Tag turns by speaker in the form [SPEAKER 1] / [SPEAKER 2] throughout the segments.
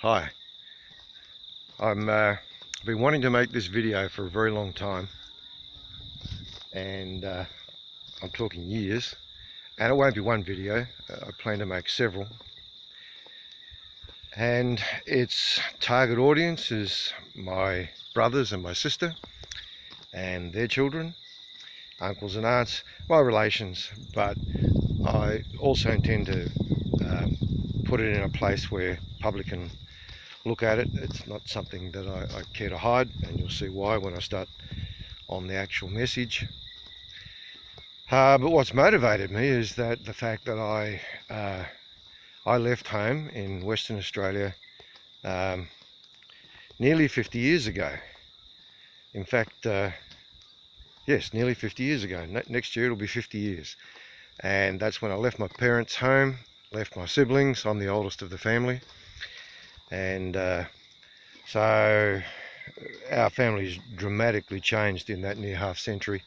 [SPEAKER 1] Hi, I've been wanting to make this video for a very long time, and I'm talking years, and it won't be one video. I plan to make several, and its target audience is my brothers and my sister and their children, uncles and aunts, my relations, but I also intend to put it in a place where public can look at it. It's not something that I care to hide, and you'll see why when I start on the actual message. But what's motivated me is that the fact that I left home in Western Australia nearly 50 years ago. In fact, yes, nearly 50 years ago. Next year it'll be 50 years. And that's when I left my parents' home, left my siblings. I'm the oldest of the family. And so our family's dramatically changed in that near half century.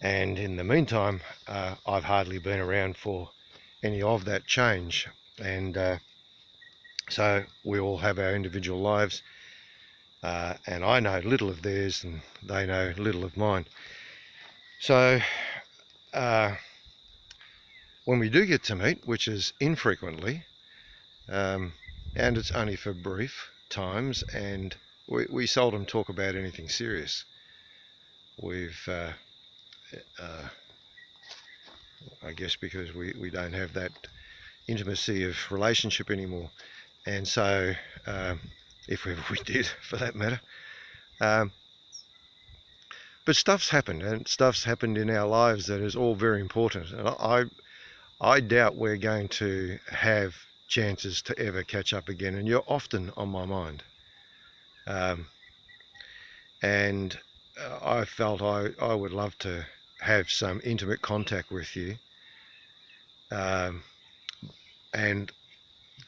[SPEAKER 1] And in the meantime, I've hardly been around for any of that change. And so we all have our individual lives. And I know little of theirs and they know little of mine. So when we do get to meet, which is infrequently, and it's only for brief times, and we seldom talk about anything serious. We've I guess because we don't have that intimacy of relationship anymore, and so if ever we did, for that matter, but stuff's happened, and stuff's happened in our lives that is all very important, and I doubt we're going to have chances to ever catch up again, and you're often on my mind. And I felt I would love to have some intimate contact with you, and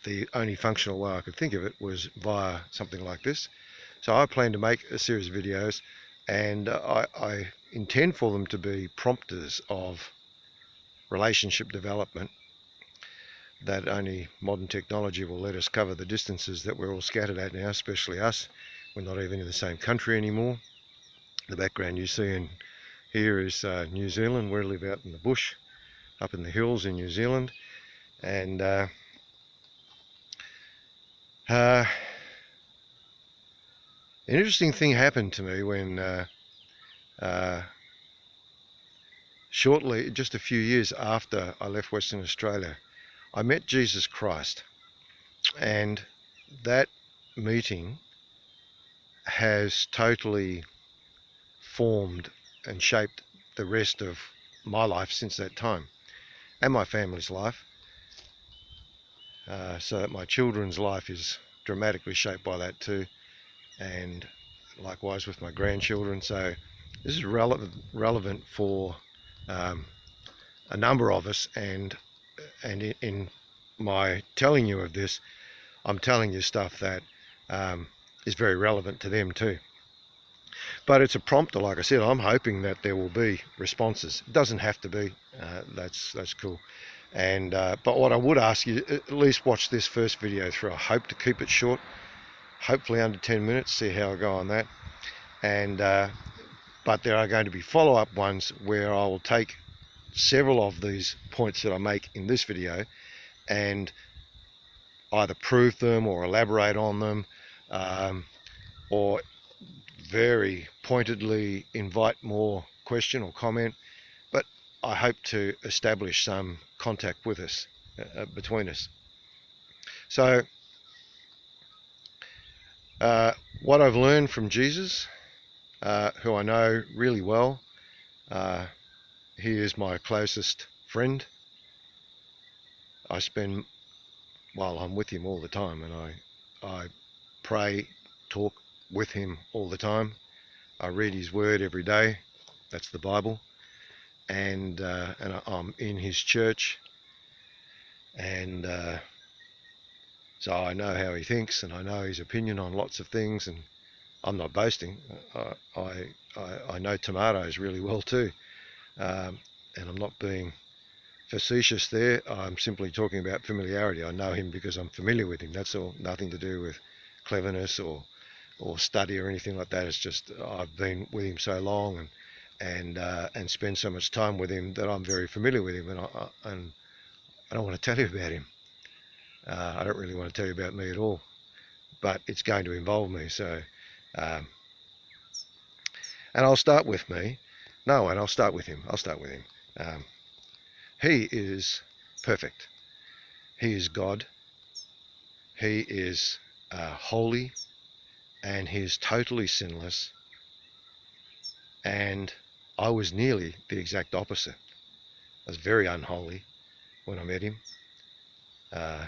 [SPEAKER 1] the only functional way I could think of it was via something like this. So I plan to make a series of videos, and I intend for them to be prompters of relationship development, that only modern technology will let us cover the distances that we're all scattered at now, especially us. We're not even in the same country anymore. The background you see in here is New Zealand. We live out in the bush, up in the hills in New Zealand. And an interesting thing happened to me when shortly, just a few years after I left Western Australia, I met Jesus Christ. And that meeting has totally formed and shaped the rest of my life since that time, and my family's life, so that my children's life is dramatically shaped by that too, and likewise with my grandchildren. So this is relevant for a number of us, and in my telling you of this, I'm telling you stuff that is very relevant to them too. But it's a prompter, like I said. I'm hoping that there will be responses. It doesn't have to be. That's cool. And but what I would ask you, at least watch this first video through. I hope to keep it short, hopefully under 10 minutes. See how I go on that. And but there are going to be follow-up ones where I will take several of these points that I make in this video and either prove them or elaborate on them, or very pointedly invite more question or comment. But I hope to establish some contact with us, between us. So what I've learned from Jesus, who I know really well, he is my closest friend. I'm with him all the time, and I pray, talk with him all the time. I read his word every day. That's the Bible. And I'm in his church, and so I know how he thinks, and I know his opinion on lots of things, and I'm not boasting. I know tomatoes really well too, and I'm not being facetious there. I'm simply talking about familiarity. I know him because I'm familiar with him. That's all. Nothing to do with cleverness or study or anything like that. It's just I've been with him so long and spend so much time with him that I'm very familiar with him, and I don't want to tell you about him. I don't really want to tell you about me at all, but it's going to involve me. So, and I'll start with me. No, and I'll start with him. I'll start with him. He is perfect. He is God. He is holy, and he is totally sinless. And I was nearly the exact opposite. I was very unholy when I met him. I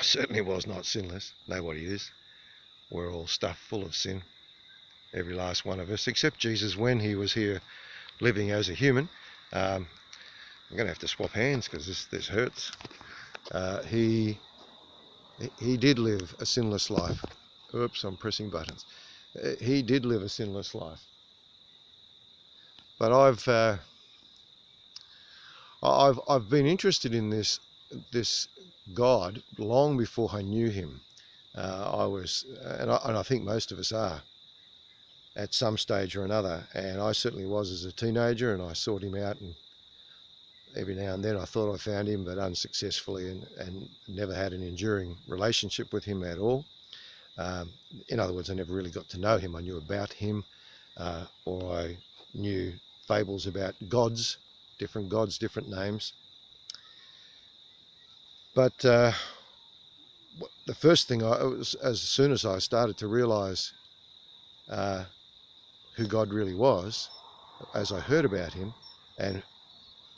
[SPEAKER 1] certainly was not sinless. Nobody is. We're all stuffed full of sin, every last one of us, except Jesus when he was here living as a human. I'm going to have to swap hands because this hurts. He did live a sinless life. Oops, I'm pressing buttons. He did live a sinless life. But I've been interested in this God long before I knew him. And I think most of us are at some stage or another. And I certainly was as a teenager, and I sought him out, and every now and then I thought I found him, but unsuccessfully, and never had an enduring relationship with him at all. In other words, I never really got to know him. I knew about him, or I knew fables about gods, different names. But the first thing as soon as I started to realize who God really was, as I heard about him and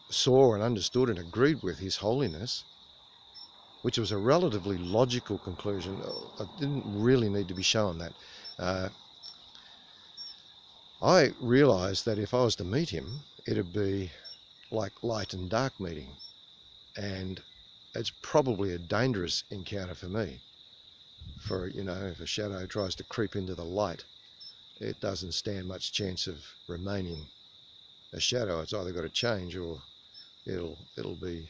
[SPEAKER 1] saw and understood and agreed with his holiness, which was a relatively logical conclusion. I didn't really need to be shown that. I realized that if I was to meet him, it'd be like light and dark meeting, and it's probably a dangerous encounter for me. For, if a shadow tries to creep into the light, it doesn't stand much chance of remaining a shadow. It's either got to change or it'll be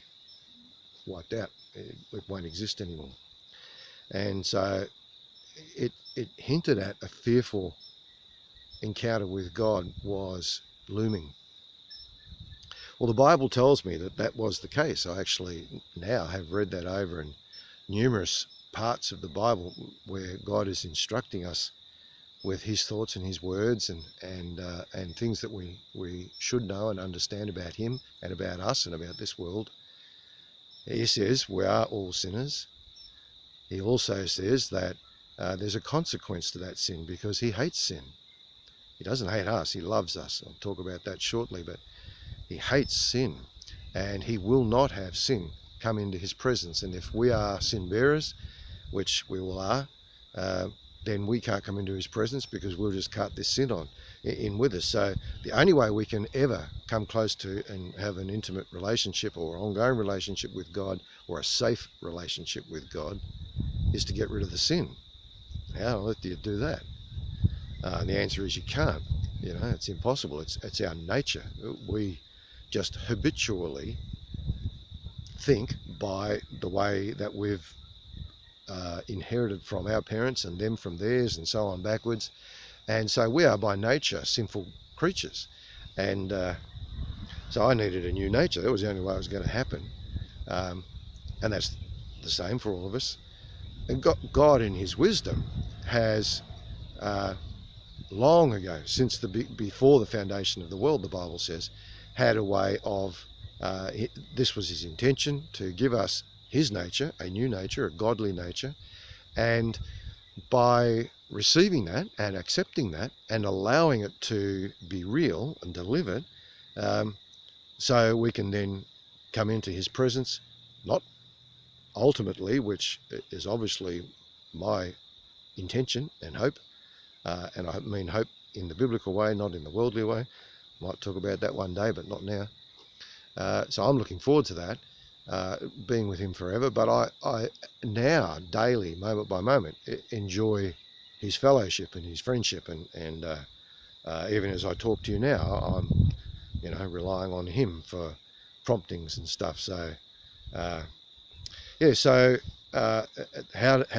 [SPEAKER 1] wiped out. It won't exist anymore. And so it hinted at a fearful encounter with God was looming. Well, the Bible tells me that was the case. I actually now have read that over in numerous parts of the Bible where God is instructing us with his thoughts and his words and things that we should know and understand about him and about us and about this world. He says we are all sinners. He also says that there's a consequence to that sin because he hates sin. He doesn't hate us, he loves us. I'll talk about that shortly, but he hates sin, and he will not have sin come into his presence. And if we are sin bearers, which we all are, then we can't come into his presence because we'll just cut this sin in with us. So the only way we can ever come close to and have an intimate relationship or ongoing relationship with God, or a safe relationship with God, is to get rid of the sin. How on earth do you do that? And the answer is you can't. It's impossible. It's our nature. We just habitually think by the way that we've inherited from our parents and them from theirs and so on backwards. And so we are by nature sinful creatures. And so I needed a new nature. That was the only way it was going to happen. And that's the same for all of us. And God in his wisdom has long ago, since before the foundation of the world, the Bible says, had a way of, this was his intention, to give us his nature, a new nature, a godly nature. And by receiving that and accepting that and allowing it to be real and delivered, so we can then come into his presence, not ultimately, which is obviously my intention and hope, and I mean hope in the biblical way, not in the worldly way. Might talk about that one day, but not now. So I'm looking forward to that, being with him forever. But I now, daily, moment by moment, enjoy his fellowship and his friendship. And even as I talk to you now, I'm relying on him for promptings and stuff. So yeah, so how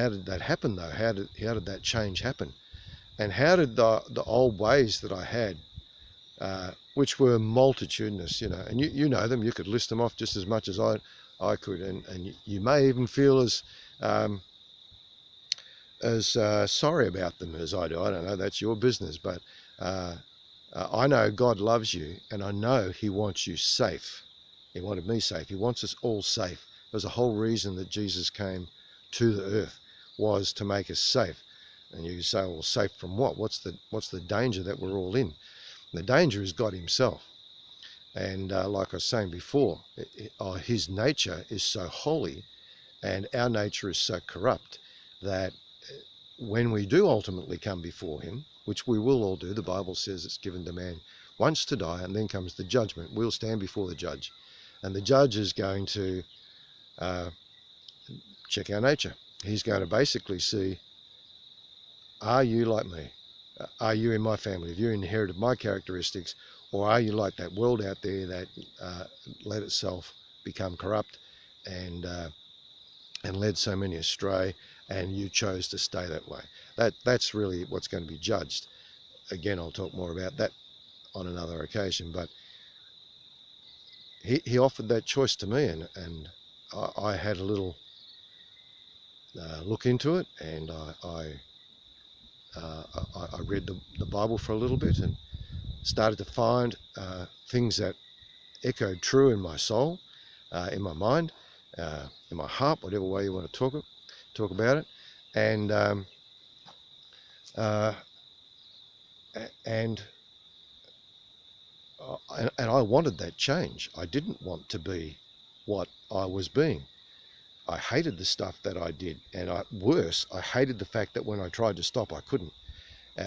[SPEAKER 1] did that happen though? How did that change happen? And how did the old ways that I had, which were multitudinous, and you know them, you could list them off just as much as I could, and you may even feel as sorry about them as I do. I don't know, that's your business, but I know God loves you, and I know He wants you safe. He wanted me safe. He wants us all safe. There's a whole reason that Jesus came to the earth, was to make us safe. And you say, well, safe from what? What's the danger that we're all in? The danger is God Himself. And like I was saying before, His nature is so holy, and our nature is so corrupt, that when we do ultimately come before Him, which we will all do, the Bible says it's given to man once to die, and then comes the judgment. We'll stand before the judge, and the judge is going to check our nature. He's going to basically see, are you like me? Are you in my family? Have you inherited my characteristics, or are you like that world out there that let itself become corrupt and led so many astray, and you chose to stay that way? That's really what's going to be judged. Again, I'll talk more about that on another occasion, but he offered that choice to me, and I had a little look into it, and I read the Bible for a little bit and started to find things that echoed true in my soul, in my mind, in my heart, whatever way you want to talk about it, and I wanted that change. I didn't want to be what I was being. I hated the stuff that I did, and worse, I hated the fact that when I tried to stop, I couldn't,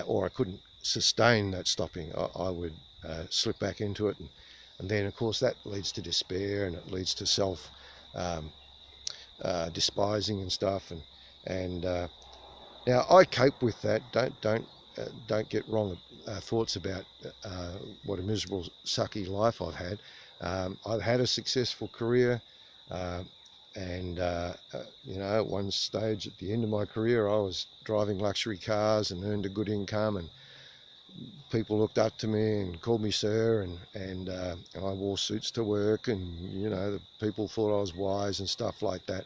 [SPEAKER 1] or I couldn't sustain that stopping. I would slip back into it, and then of course that leads to despair, and it leads to self despising and stuff, and now I cope with that. Don't get wrong thoughts about what a miserable, sucky life I've had. I've had a successful career, and at one stage at the end of my career, I was driving luxury cars and earned a good income, and people looked up to me and called me sir, and I wore suits to work, and the people thought I was wise and stuff like that.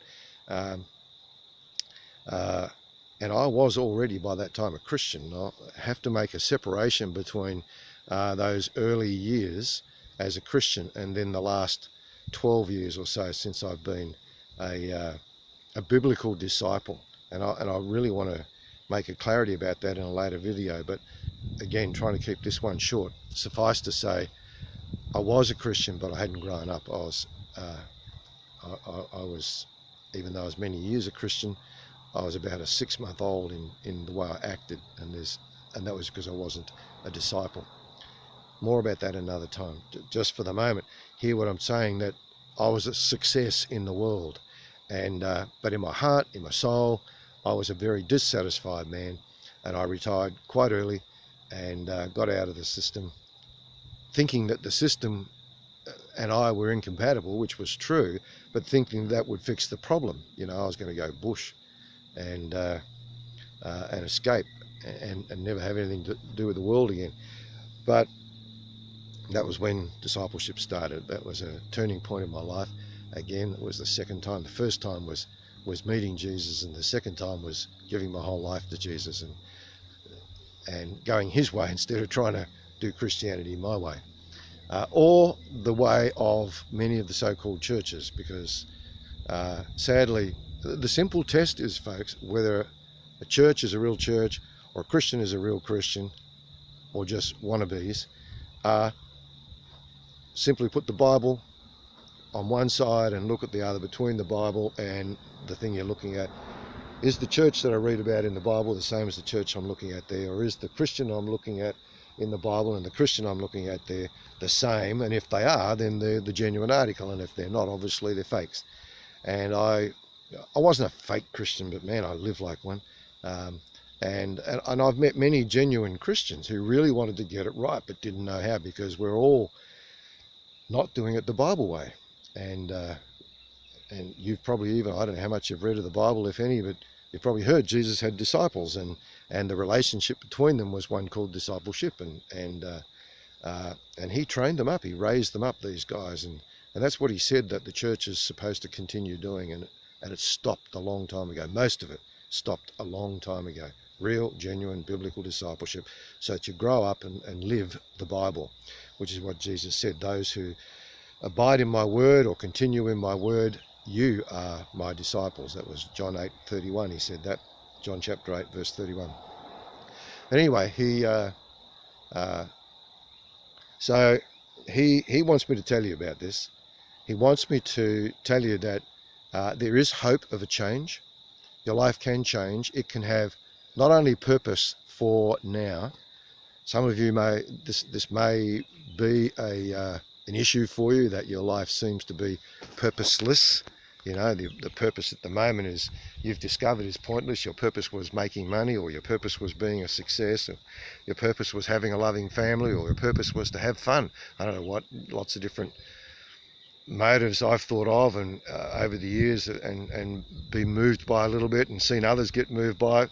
[SPEAKER 1] And I was already by that time a Christian. I have to make a separation between those early years as a Christian and then the last 12 years or so since I've been a biblical disciple. And I really want to make a clarity about that in a later video. But again, trying to keep this one short. Suffice to say, I was a Christian, but I hadn't grown up. I was, even though I was many years a Christian, I was about a 6-month-old in the way I acted, and that was because I wasn't a disciple. More about that another time. Just for the moment, hear what I'm saying, that I was a success in the world, and but in my heart, in my soul, I was a very dissatisfied man, and I retired quite early and got out of the system, thinking that the system and I were incompatible, which was true, but thinking that would fix the problem. I was going to go bush and escape and never have anything to do with the world again. But that was when discipleship started. That was a turning point in my life. Again, it was the second time. The first time was meeting Jesus, and the second time was giving my whole life to Jesus and going His way instead of trying to do Christianity my way, or the way of many of the so-called churches, because sadly, the simple test is, folks, whether a church is a real church or a Christian is a real Christian, or just wannabes. Simply put the Bible on one side and look at the other, between the Bible and the thing you're looking at. Is the church that I read about in the Bible the same as the church I'm looking at there, or is the Christian I'm looking at in the Bible and the Christian I'm looking at there the same? And if they are, then they're the genuine article, and if they're not, obviously they're fakes. And I wasn't a fake Christian, but man, I lived like one. And I've met many genuine Christians who really wanted to get it right but didn't know how, because we're all not doing it the Bible way. and you've probably even, I don't know how much you've read of the Bible, if any, but you've probably heard Jesus had disciples, and the relationship between them was one called discipleship, and he trained them up, he raised them up, these guys, and that's what he said that the church is supposed to continue doing, and it stopped a long time ago. Most of it stopped a long time ago. Real, genuine, biblical discipleship, so that you grow up and live the Bible, which is what Jesus said. Those who abide in my word or continue in my word, you are my disciples. That was John 8:31. He said that. John chapter 8, verse 31. Anyway, so he wants me to tell you about this. He wants me to tell you that there is hope of a change. Your life can change. It can have not only purpose for now. Some of you may, this may be an issue for you, that your life seems to be purposeless. You know, the purpose at the moment is, you've discovered, is pointless. Your purpose was making money, or your purpose was being a success, or your purpose was having a loving family, or your purpose was to have fun. I don't know what, lots of different motives I've thought of, and over the years, and been moved by a little bit, and seen others get moved by,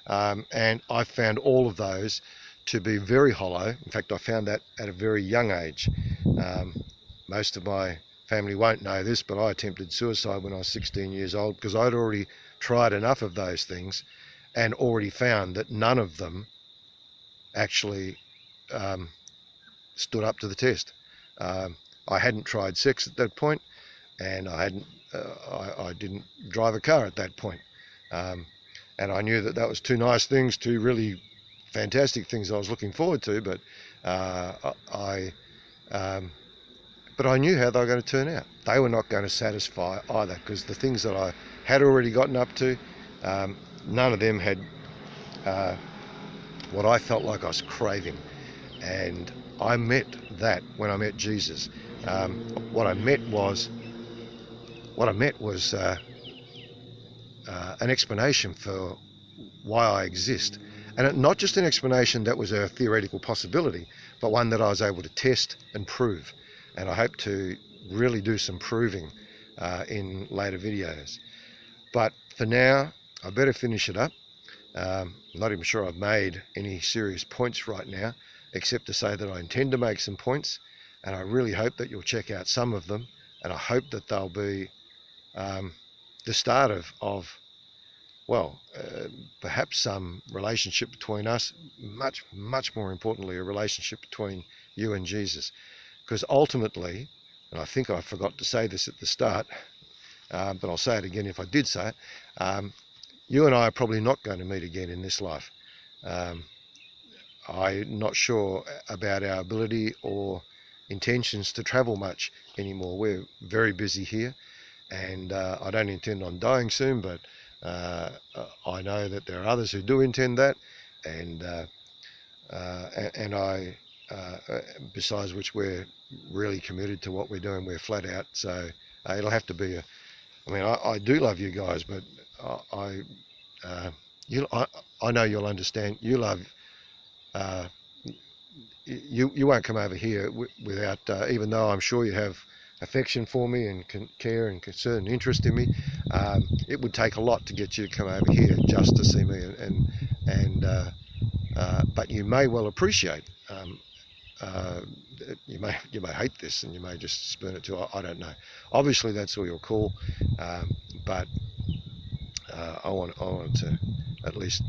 [SPEAKER 1] and I found all of those to be very hollow. In fact, I found that at a very young age. Most of my family won't know this, but I attempted suicide when I was 16 years old, because I'd already tried enough of those things and already found that none of them actually stood up to the test. I hadn't tried sex at that point, and I didn't drive a car at that point, and I knew that that was two nice things, two really fantastic things I was looking forward to, but but I knew how they were going to turn out. They were not going to satisfy either, because the things that I had already gotten up to, none of them had what I felt like I was craving. And I met that when I met Jesus. What I met was an explanation for why I exist. And not just an explanation that was a theoretical possibility, but one that I was able to test and prove. And I hope to really do some proving in later videos. But for now, I better finish it up. I'm not even sure I've made any serious points right now, except to say that I intend to make some points, and I really hope that you'll check out some of them, and I hope that they'll be the start of well, perhaps some relationship between us, much more importantly, a relationship between you and Jesus. Because ultimately, and I think I forgot to say this at the start, but I'll say it again if I did say it, you and I are probably not going to meet again in this life. I'm not sure about our ability or intentions to travel much anymore. We're very busy here, and I don't intend on dying soon, but I know that there are others who do intend that, and I, besides which, we're really committed to what we're doing. We're flat out, so it'll have to be I do love you guys, but I know you'll understand. You love, you won't come over here without, even though I'm sure you have affection for me and care and concern and interest in me, it would take a lot to get you to come over here just to see me, but you may well appreciate, you may hate this, and you may just spurn it to, I don't know. Obviously that's all your call, but I want to at least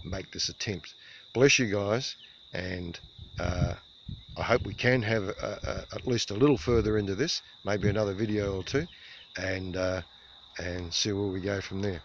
[SPEAKER 1] make this attempt. Bless you guys, and I hope we can have at least a little further into this, maybe another video or two, and see where we go from there.